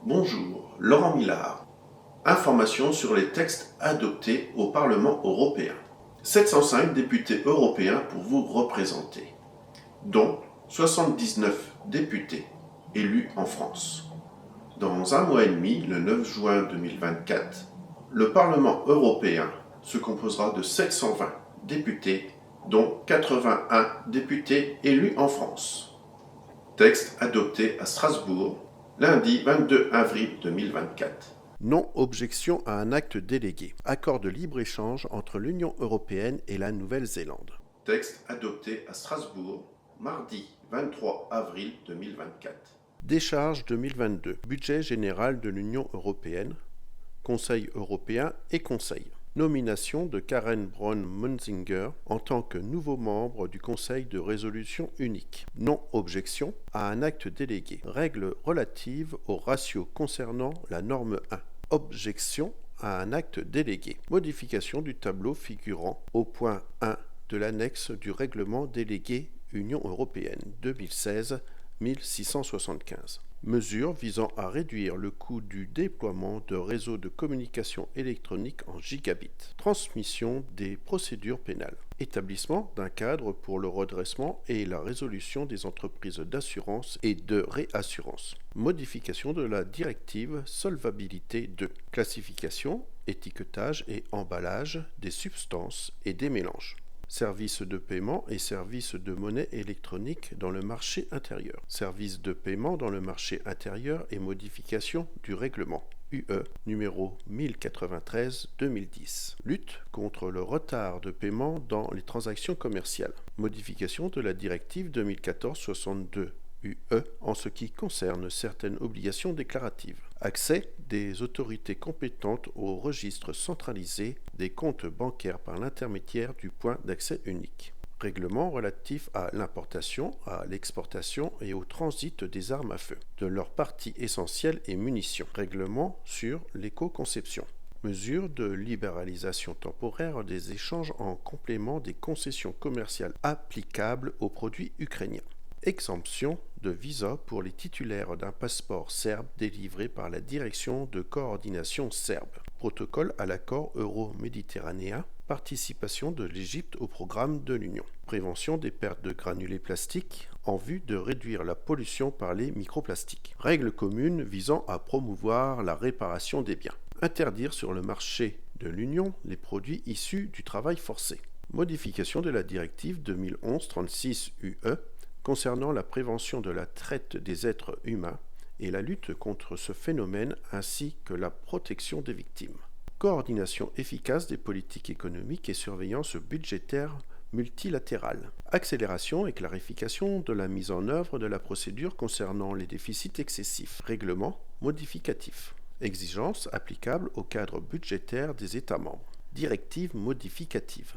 Bonjour, Laurent Millard. Informations sur les textes adoptés au Parlement européen. 705 députés européens pour vous représenter, dont 79 députés élus en France. Dans un mois et demi, le 9 juin 2024, le Parlement européen se composera de 720 députés, dont 81 députés élus en France. Texte adopté à Strasbourg, lundi 22 avril 2024. Non-objection à un acte délégué. Accord de libre-échange entre l'Union européenne et la Nouvelle-Zélande. Texte adopté à Strasbourg, mardi 23 avril 2024. Décharge 2022. Budget général de l'Union européenne. Conseil européen et Conseil. Nomination de Karen Braun-Munzinger en tant que nouveau membre du Conseil de résolution unique. Non-objection à un acte délégué. Règles relatives au ratio concernant la norme 1. Objection à un acte délégué. Modification du tableau figurant au point 1 de l'annexe du règlement délégué Union européenne 2016-1675. Mesures visant à réduire le coût du déploiement de réseaux de communication électronique en gigabits. Transmission des procédures pénales. Établissement d'un cadre pour le redressement et la résolution des entreprises d'assurance et de réassurance. Modification de la directive Solvabilité 2. Classification, étiquetage et emballage des substances et des mélanges. Services de paiement et services de monnaie électronique dans le marché intérieur. Services de paiement dans le marché intérieur et modification du règlement UE numéro 1093-2010. Lutte contre le retard de paiement dans les transactions commerciales. Modification de la directive 2014-62 UE en ce qui concerne certaines obligations déclaratives. Accès des autorités compétentes au registre centralisé des comptes bancaires par l'intermédiaire du point d'accès unique. Règlement relatif à l'importation, à l'exportation et au transit des armes à feu, de leurs parties essentielles et munitions. Règlement sur l'éco-conception. Mesures de libéralisation temporaire des échanges en complément des concessions commerciales applicables aux produits ukrainiens. Exemption de visa pour les titulaires d'un passeport serbe délivré par la Direction de coordination serbe. Protocole à l'accord euro-méditerranéen. Participation de l'Égypte au programme de l'Union. Prévention des pertes de granulés plastiques en vue de réduire la pollution par les microplastiques. Règles communes visant à promouvoir la réparation des biens. Interdire sur le marché de l'Union les produits issus du travail forcé. Modification de la directive 2011-36 UE concernant la prévention de la traite des êtres humains et la lutte contre ce phénomène ainsi que la protection des victimes. Coordination efficace des politiques économiques et surveillance budgétaire multilatérale. Accélération et clarification de la mise en œuvre de la procédure concernant les déficits excessifs. Règlement modificatif. Exigences applicables au cadre budgétaire des États membres. Directive modificative.